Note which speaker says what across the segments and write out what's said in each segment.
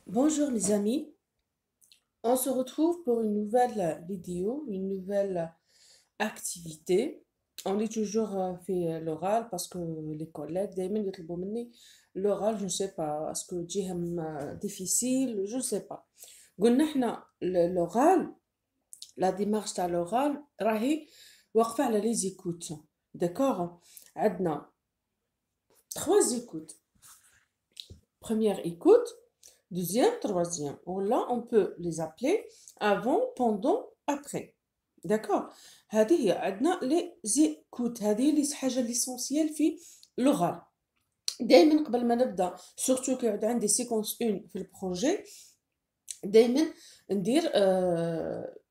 Speaker 1: Bonjour mes amis, on se retrouve pour une nouvelle vidéo, une nouvelle activité. On est toujours fait l'oral parce que les collègues دايما يطلبوا مني l'oral, je ne sais pas, est-ce que تجيهم difficile, je ne sais pas. قلنا احنا l'oral, la démarche تاع l'oral راهي واقفة على les écoutes. D'accord? عندنا trois écoutes. Première écoute, deuxième, troisième. Là, on peut les appeler avant, pendant, après. D'accord. هذه هي عندنا les écoutes. هذه اللي حاجة l'essentiel في l'oral. دائما قبل ما نبدا surtout كي يعود عندي séquence 1 في البروجي دائما ندير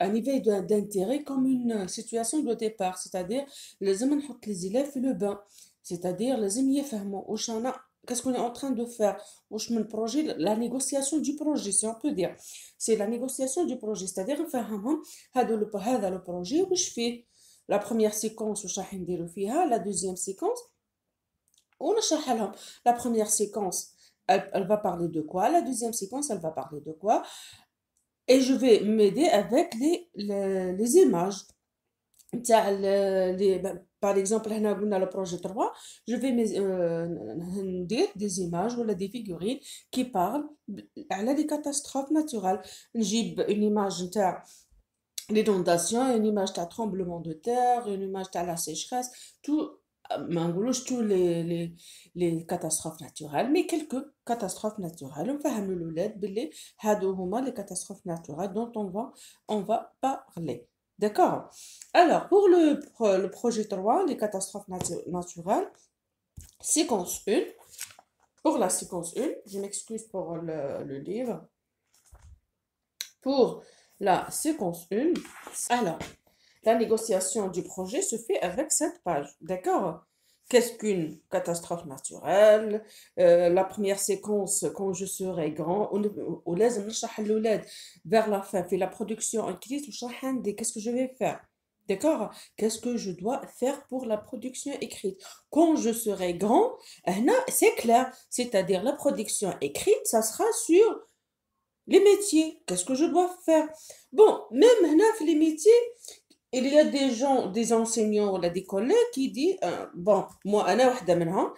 Speaker 1: un éveil d'intérêt comme une situation de départ, c'est-à-dire لازم نحط les élèves في le bain, c'est-à-dire لازم يفهموا واش انا qu'est-ce qu'on est en train de faire واش من projet, la négociation du projet si on peut dire, c'est la négociation du projet, c'est-à-dire نفهمهم هذا le projet واش فيه. La première séquence واش راح نديرو فيها, la deuxième séquence ونشرح لهم. La première séquence elle va parler de quoi, la deuxième séquence elle va parler de quoi, et je vais m'aider avec les images. Par exemple, dans le projet 3, je vais dire des images ou des figurines qui parlent des catastrophes naturelles. J'ai une image de l'inondation, une image de tremblement de terre, une image de la sécheresse, tout, ما نقولوش tous les catastrophes naturelles, mais quelques catastrophes naturelles. نفهم الأولاد باللي هادو هما les catastrophes naturelles dont on va parler. D'accord? Alors, pour le projet 3, les catastrophes naturelles, séquence 1, pour la séquence 1, je m'excuse pour le livre. Pour la séquence 1, alors, la négociation du projet se fait avec cette page. D'accord? Qu'est-ce qu'une catastrophe naturelle? La première séquence, quand je serai grand, ولازم نشرح للولاد vers la fin, في la production écrite, ونشرح عندي qu'est-ce que je vais faire. D'accord? Qu'est-ce que je dois faire pour la production écrite? Quand je serai grand, هنا, c'est clair. C'est-à-dire la production écrite, ça sera sur les métiers. Qu'est-ce que je dois faire? Bon, même هنا في les métiers, il y a des gens, des enseignants ou des collègues qui disent, bon, moi, أنا واحدة منهم,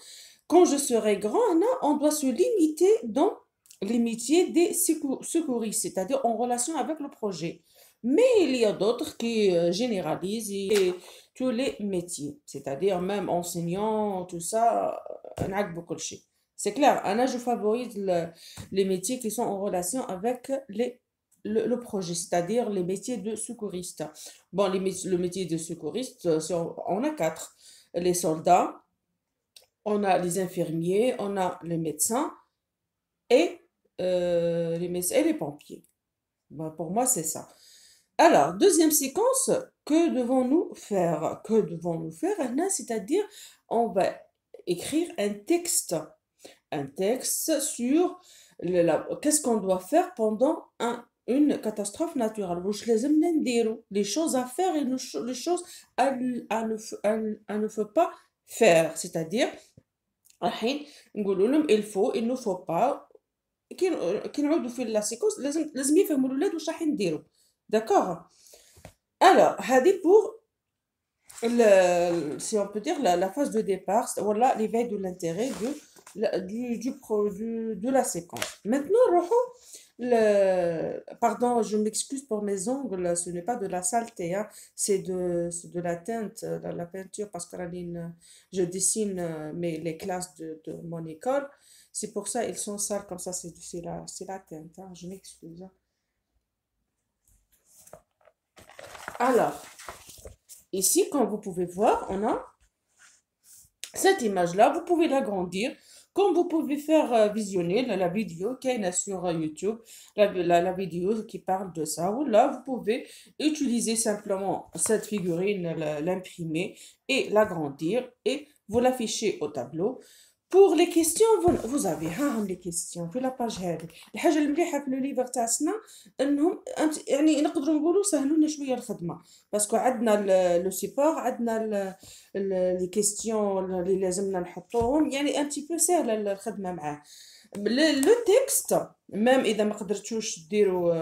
Speaker 1: quand je serai grand, on doit se limiter dans les métiers des secouristes, c'est-à-dire en relation avec le projet. Mais il y a d'autres qui généralisent tous les métiers, c'est-à-dire même enseignants, tout ça, نعقبوا كل شيء. C'est clair, je favorise les métiers qui sont en relation avec le projet, c'est-à-dire les métiers de secouriste. Bon, le métier de secouriste, on a quatre. Les soldats, on a les infirmiers, on a les médecins et les pompiers. Ben, pour moi, c'est ça. Alors, deuxième séquence, que devons-nous faire? Que devons-nous faire, Anna? C'est-à-dire, on va écrire un texte sur qu'est-ce qu'on doit faire pendant une catastrophe naturelle. واش لازمنا نديرو, les choses à faire et les choses à ne faut pas faire, c'est-à-dire الحين نقولوا لهم il ne faut pas, كي نعودوا في la séquence لازم يفهموا الولاد واش راح نديرو. D'accord? Alors, هذه pour si on peut dire la phase de départ, voilà l'éveil de l'intérêt de la séquence. Maintenant, pardon, je m'excuse pour mes ongles, ce n'est pas de la saleté, hein, c'est de la teinte, de la peinture, parce que je dessine les classes de mon école, c'est pour ça ils sont sales comme ça, c'est la teinte, hein, je m'excuse, hein. Alors, ici, comme vous pouvez voir, on a cette image-là, vous pouvez l'agrandir, comme vous pouvez faire visionner la vidéo qui est sur YouTube, la vidéo qui parle de ça, ou là, vous pouvez utiliser simplement cette figurine, l'imprimer et l'agrandir, et vous l'affichez au tableau. Pour les questions, vous avez les questions في لاباج هذه. الحاجة المليحة في لو ليفر تاع سنا انهم يعني نقدروا نقولوا سهلوا لنا شوية الخدمة، باسكو عندنا لو سيبور، عندنا لي كيستيون اللي لازمنا نحطوهم، يعني ان تي بو سهلة الخدمة معاه. le texte même اذا ما قدرتوش ديروا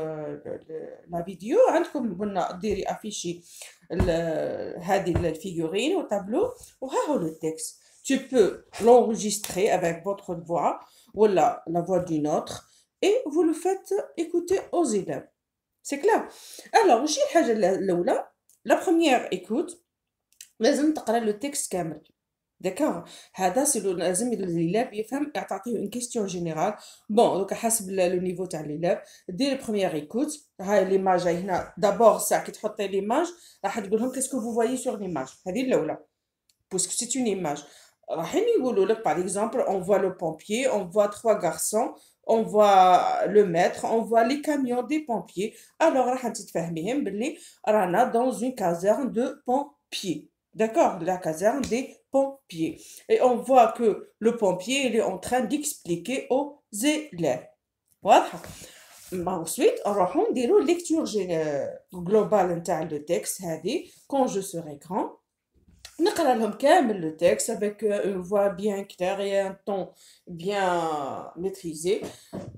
Speaker 1: لا فيديو عندكم قلنا ديري افيشي هذه الفيغورين وطابلو وها هو le texte. Tu peux l'enregistrer avec votre voix ou la voix d'une autre et vous le faites écouter aux élèves. C'est clair. Alors وشي الحاجة الأولى la première écoute لازم تقرا لو تكست كامل. داكوغ هذا سي لازم الليلاب يفهم تعطيه اون كيستيون جينيرال. بون دوكا حسب لو نيفو تاع الليلاب دير بروميير ايكوت. هاي ليماج هاي هنا دابور ساعه كي تحطي ليماج راح تقول لهم كاسكو فو فوايي سور ليماج. هذه الاولى بوسكو سي اون ايماج راحين يقولوا لك باغ اكزومبل اون فوا لو بومبيي اون فوا 3 غارسون on voit le maître, on voit les camions des pompiers. Alors, راح تتفهميهم باللي رانا dans une caserne de pompiers. D'accord, la caserne des pompiers. Et on voit que le pompier il est en train d'expliquer aux élèves. Voilà. Ensuite, نروحو نديرو lecture globale نتاع le texte هذه quand je serai grand. نقرا لهم كامل le texte avec une voix bien claire et un ton bien maîtrisé.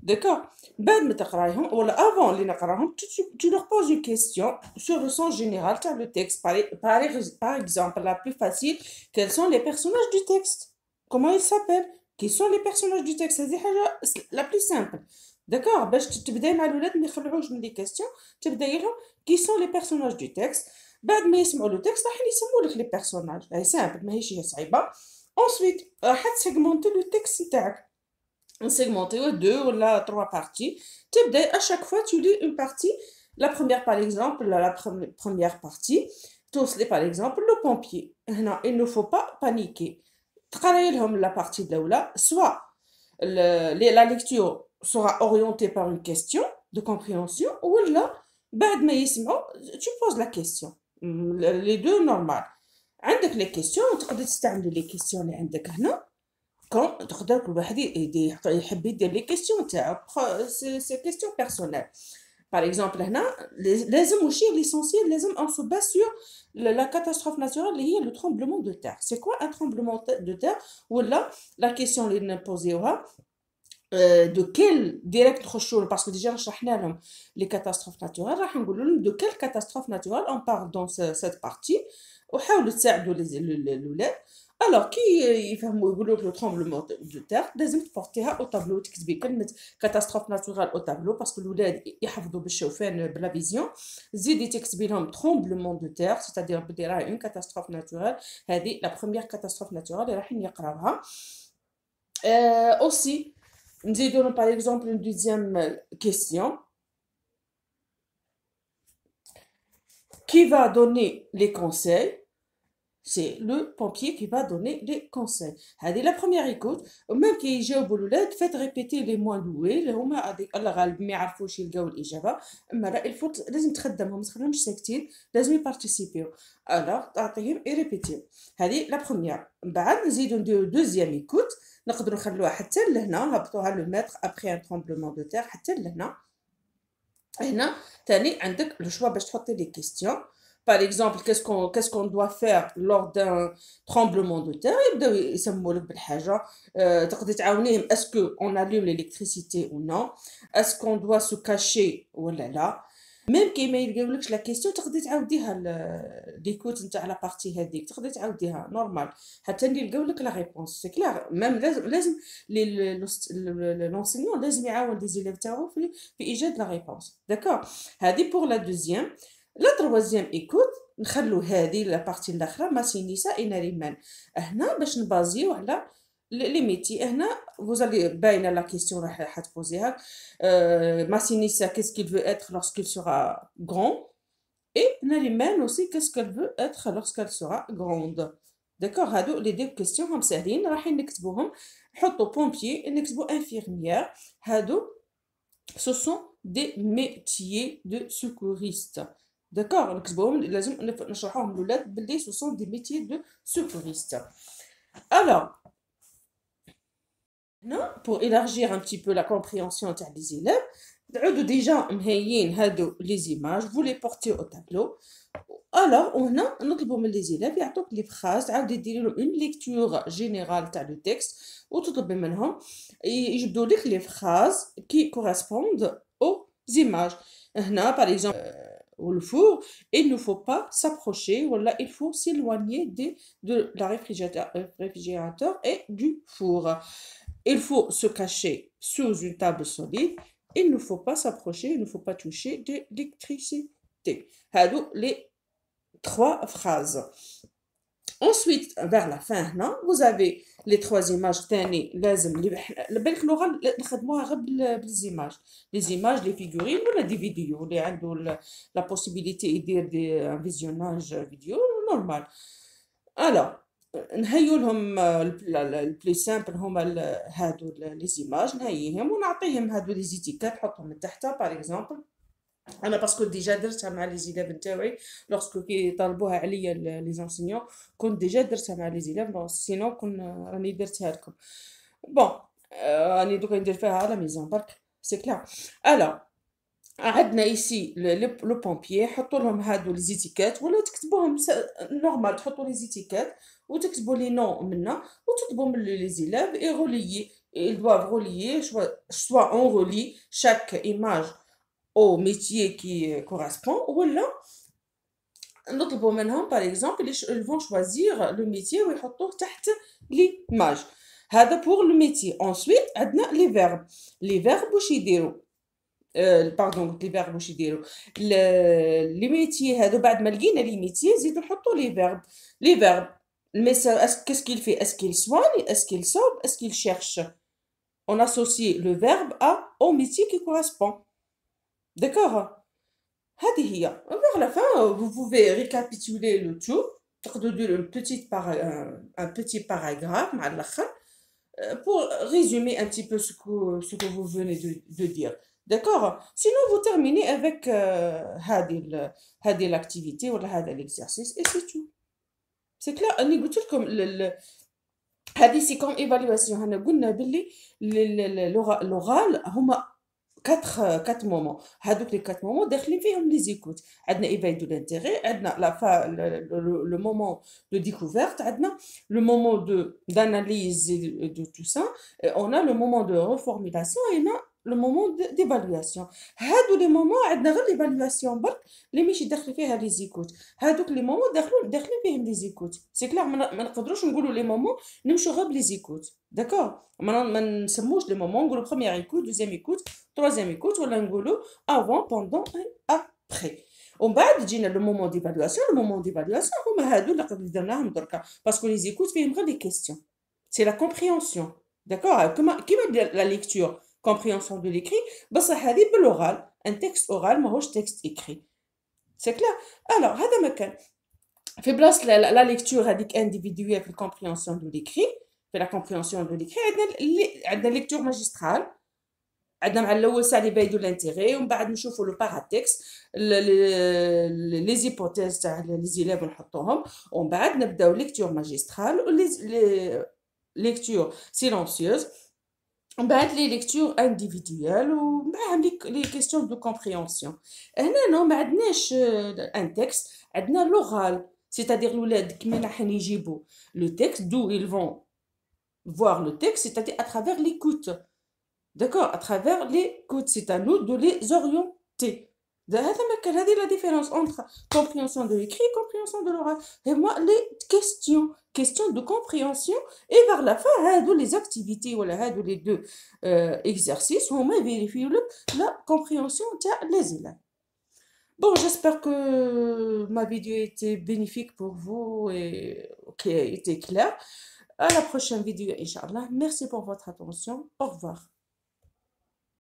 Speaker 1: D'accord. بعد ما تقرايهم ولا avant اللي نقراهم tu leur poses une question sur le sens général تاع le texte. Par exemple, la plus facile, quels sont les personnages du texte? Comment ils s'appellent? Qui sont les personnages du texte? هذه حاجة la plus simple. D'accord. باش تبداي مع الولاد ما يخلعوش من les questions تبداي لهم qui sont les personnages du texte. بعد ما يسمعوا لو تكست راح يسموا لك لي بيرسوناج. هاي سامبل ماهيش هي صعيبه. انسويت راح تسيغمونتي لو تكست نتاعك نسيغمونتيو 2 ولا 3 بارتي. تبدا à chaque fois tu lis une partie. La première par exemple la première partie توصلي par exemple le pompier. هنا il ne faut pas paniquer. تقراي لهم la partie الاولى soit la lecture sera orientée par une question de compréhension ولا بعد ما يسمعوا tu poses la question. les deux normal. عندك لي كيسيون تقدر تستعملي لي كيسيون اللي عندك هنا كون تقدر كل واحد يحب يدير لي كيسيون تاعو سي كيسيون بيرسونيل. باغ اكزومبل هنا لازم وشي ليسونسيال لازم اون سو باس سور لا كاتاستروف ناتورال اللي هي لو ترومبلومون دو تير. سي كوا ان ترومبلومون دو تير ولا لا كيسيون اللي نبوزيوها de quelle direct نخشوا parce que déjà شرحنا لهم les catastrophes naturelles راح نقولوا لهم de quelle catastrophe naturelle on parle dans cette partie وحاولوا تساعدوا الولاد. alors كي يفهموا يقولوا لك لو tremblement de terre لازم تبورتيها او طابلو تكتبي كلمه catastrophe naturelle او طابلو parce que الولاد يحفظوا بالشوفان بلا فيزيون. زيدي تكتبي لهم tremblement de terre c'est-à-dire بلي راهي une catastrophe naturelle. هذه la première catastrophe naturelle اللي رايحين يقراوها. aussi نزيدو par exemple une deuxième question. Qui va donner les conseils? C'est le pompier qui va donner les conseils. هذه la première écoute. même كي يجاوبوا الولاد faites répéter les moins doués اللي هما هذيك الغالب ما يعرفوش يلقاو الإجابة. أما لا الفوت لازم تخدمهم ما تخليهمش ساكتين لازم يبارتيسيبيو. alors تعطيهم يريبيتيو. هذه la première. من بعد نزيدو نديرو deuxième écoute. نقدروا نخلوها حتى لهنا نهبطوها لو متر ابري ان ترومبلومون دو تير حتى لهنا. هنا تاني عندك لو شوا باش تحطي لي كيستيون. par exemple qu'est-ce qu'on doit faire lors d'un tremblement de terre. يبداو يسموا لك بالحاجه. تقدري تعاونيهم اسكو on allume l'électricité ou non. est-ce qu'on doit se cacher ولا لا. ميم كي ما يلقاولكش لا كيستيون تقدري تعاوديها ليكوت نتاع لا بارتي هذيك تقدري تعاوديها نورمال حتى يلقاو لك لا ريبونس. سي كلير ميم لازم لونسينيون لازم يعاون لي زيليف تاعو في ايجاد لا ريبونس. داكور. هذه بور لا دوزيام. لا تروازيام ايكوت نخلو هذه لا بارتي الاخرى ماسينيسا اي ناريمان. هنا باش نبازيو على لي ميتي. هنا فوزالي باينه لا كيستيون راح تبوزيها. ماسينيسا qu'est-ce qu'il veut être lorsqu'il sera grand et Nariman aussi qu'est-ce qu'elle veut être lorsqu'elle sera grande. d'accord. هادو لي دي كيستيون هم ساهلين راح نكتبوهم. نحطو بومبيي نكتبو انفيرميير. هادو ce sont des métiers de secouriste. d'accord. نكتبوهم لازم نشرحوهم للولاد بلي ce sont des métiers de secouriste. alors non, pour élargir un petit peu la compréhension des élèves, تعودوا déjà مهيين هادو les images, vous les portez au tableau. Alors, هنا نطلبوا من les élèves يعطوك les phrases تعاودي ديري لهم une lecture générale تاع le texte وتطلبي منهم يجبدوا لك les phrases qui correspondent aux images. هنا par exemple le four, il ne faut pas s'approcher, voilà, il faut s'éloigner de la réfrigérateur et du four. Il faut se cacher sous une table solide. Il ne faut pas s'approcher, il ne faut pas toucher de l'électricité. هادو les trois phrases. Ensuite, vers la fin, هنا vous avez les trois images تاني لازم بالك اللغة نخدموها غير بالزيماج. Les images, les figurines ولا des vidéos اللي عنده la possibilité يدير un visionnage vidéo normal. Alors, نهيو لهم البلي سامبل هما هادو لي زيماج نهيهم ونعطيهم هادو لي زيتيكات نحطهم من تحتها باغ اكزومبل. انا باسكو ديجا درتها مع لي زيلاف نتاوعي لوغسكو كيطالبوها عليا لي زونسينيون كنت ديجا درتها مع لي زيلاف سينو كون راني درتها لكم. بون راني دوكا ندير فيها على ميزون برك سي كلار. الوغ عندنا ايسي لو بومبيي حطوا لهم هادو لي زيتيكات ولا تكتبوهم نورمال تحطوا لي زيتيكات وتكتبوا لي نون منا وتطلبوا من لي زيلاف اي غوليي ils doivent relier soit on relie chaque image au métier qui correspond ولا نطلبوا منهم par exemple ils vont choisir le métier ويحطوه تحت l'image. هذا pour le métier. Ensuite عندنا les verbes واش يديروا باردون قلت لي فيرب واش يديروا لي ميتيي هادو بعد ما لقينا لي ميتيي نزيدو نحطو لي فيرب الميساج qu'est-ce qu'il fait, est-ce qu'il soigne, est-ce qu'il sauve, est-ce qu'il cherche. On associe le verbe au métier qui correspond. D'accord. هذه هي. Vers la fin vous pouvez récapituler le tout تقدروا ديروا un petit paragraphe مع الآخر pour résumer un petit peu ce que vous venez de dire. D'accord. Sinon, vous terminez avec l'activité ou l'exercice et c'est tout. C'est clair. أنا قلت لكم هذه c'est comme évaluation. هنا قلنا باللي l'oral هما 4 moments. هذوك les 4 moments داخلين فيهم les écoutes. عندنا éveil de l'intérêt, عندنا le moment de découverte, عندنا le moment d'analyse de tout ça, et on a le moment de reformulation et on a le moment d'évaluation. هادو les moments عندنا غير l'évaluation برك اللي ماشي داخل فيها les écoutes. هادوك les moments داخلين فيهم les écoutes. C'est clair. ما نقدروش نقولوا les moments نمشوا غير les écoutes. D'accord. ما نسموش les moments نقولوا première écoute, deuxième écoute, troisième écoute ولا نقولوا avant, pendant et après. ومن بعد جينا le moment d'évaluation هما هادو اللي قد درناهم دركا باسكو les écoutes فيهم غير les questions. C'est la compréhension. D'accord. كيما la lecture compréhension de l'écrit بصح هذه بالاورال un texte oral ماهوش texte écrit. C'est clair. Alors هذا ما كان في بلاصه la lecture هذيك individuelle في la compréhension de l'écrit. في la compréhension de l'écrit عندنا lecture magistrale. عندنا مع الاول ساعه لي بايدو لانتيغي ومن بعد نشوفوا لو باراتكست لي زيبوتيز تاع لي زيليف نحطوهم ومن بعد نبداو ليكتور ماجسترال ولي ليكتور سيلونسيوز ومن بعد لي ليكتور انديفيدويال ومعاهم لي كيسيون دو كومبريهنسيون. هنا ما عندناش ان تكست عندنا لوغال c'est-à-dire الولاد كيما راح يجيبوا لو تكست d'où ils vont voir le texte c'est-à-dire à travers l'écoute. D'accord, à travers l'écoute, c'est à nous de les orienter. هذه la différence entre compréhension de l'écrit et compréhension de l'oral. Et moi, les questions de compréhension et vers la fin, les activités ou les 2 exercices, on va vérifier la compréhension des élèves. Bon, j'espère que ma vidéo était bénéfique pour vous et qui était claire. À la prochaine vidéo, Inch'Allah. Merci pour votre attention. Au revoir.